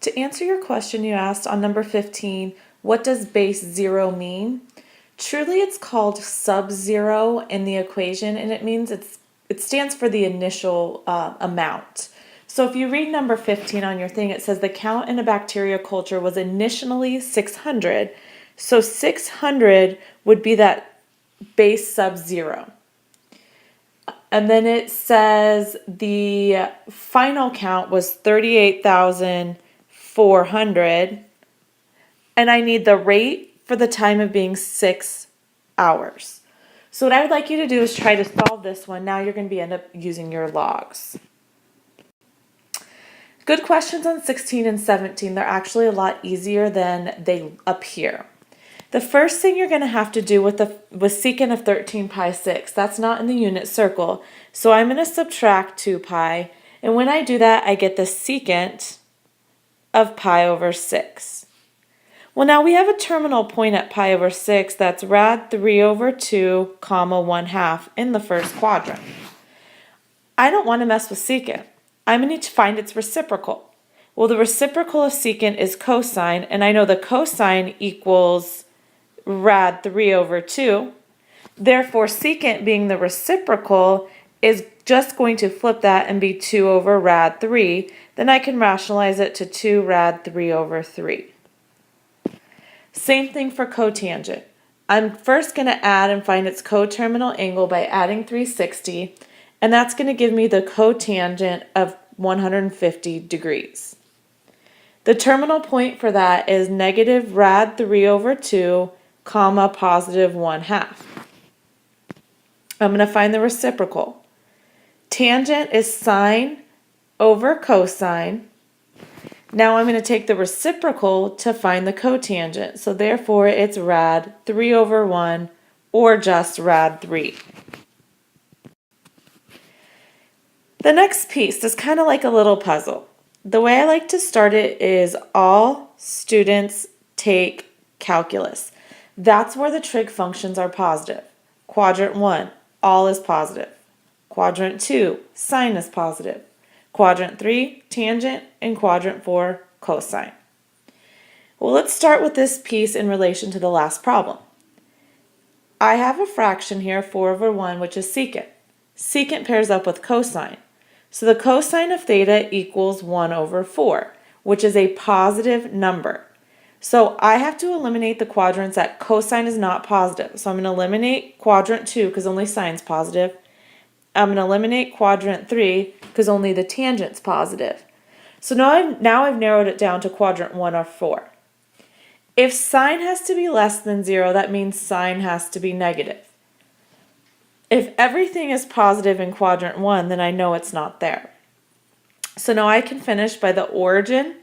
To answer your question you asked on number 15, what does base 0 mean? Truly it's called sub-zero in the equation, and it means it stands for the initial amount. So if you read number 15 on your thing, it says the count in a bacteria culture was initially 600. So 600 would be that base sub-zero. And then it says the final count was 38,400. And I need the rate for the time of being 6 hours. So what I would like you to do is try to solve this one. Now you're going to end up using your logs. Good questions on 16 and 17. They're actually a lot easier than they appear. The first thing you're going to have to do with secant of 13 pi 6, that's not in the unit circle. So I'm going to subtract 2 pi. And when I do that, I get the secant of pi over 6. Well, now we have a terminal point at pi over 6 that's rad 3 over 2, comma 1/2 in the first quadrant. I don't want to mess with secant. I'm going to find its reciprocal. Well, the reciprocal of secant is cosine, and I know the cosine equals rad 3 over 2. Therefore, secant being the reciprocal is just going to flip that and be 2 over rad 3. Then I can rationalize it to 2 rad 3 over 3. Same thing for cotangent. I'm first going to add and find its coterminal angle by adding 360, and that's going to give me the cotangent of 150 degrees. The terminal point for that is negative rad 3 over 2, comma positive 1/2. I'm going to find the reciprocal. Tangent is sine over cosine. Now I'm going to take the reciprocal to find the cotangent. So therefore it's rad 3 over 1 or just rad 3. The next piece is kind of like a little puzzle. The way I like to start it is all students take calculus. That's where the trig functions are positive. Quadrant 1, all is positive. Quadrant 2, sine is positive. Quadrant 3, tangent, and quadrant 4, cosine. Well, let's start with this piece in relation to the last problem. I have a fraction here, 4 over 1, which is secant. Secant pairs up with cosine. So the cosine of theta equals 1 over 4, which is a positive number. So I have to eliminate the quadrants that cosine is not positive. So I'm going to eliminate quadrant 2 because only sine's positive. I'm going to eliminate quadrant 3 because only the tangent's positive. So now I've narrowed it down to quadrant 1 or 4. If sine has to be less than 0, that means sine has to be negative. If everything is positive in quadrant 1, then I know it's not there. So now I can finish by the origin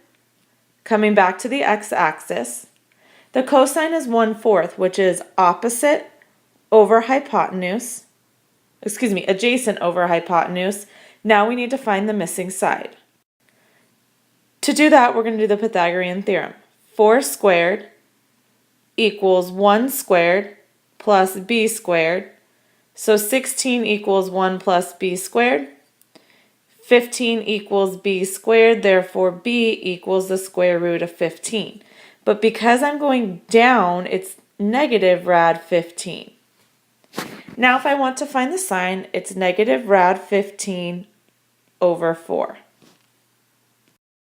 coming back to the x-axis. The cosine is 1/4, which is opposite over hypotenuse. Adjacent over hypotenuse. Now we need to find the missing side. To do that, we're going to do the Pythagorean theorem. 4 squared equals 1 squared plus b squared. So 16 equals 1 plus b squared. 15 equals b squared, therefore b equals the square root of 15. But because I'm going down, it's negative rad 15. Now if I want to find the sign, it's negative rad 15 over 4.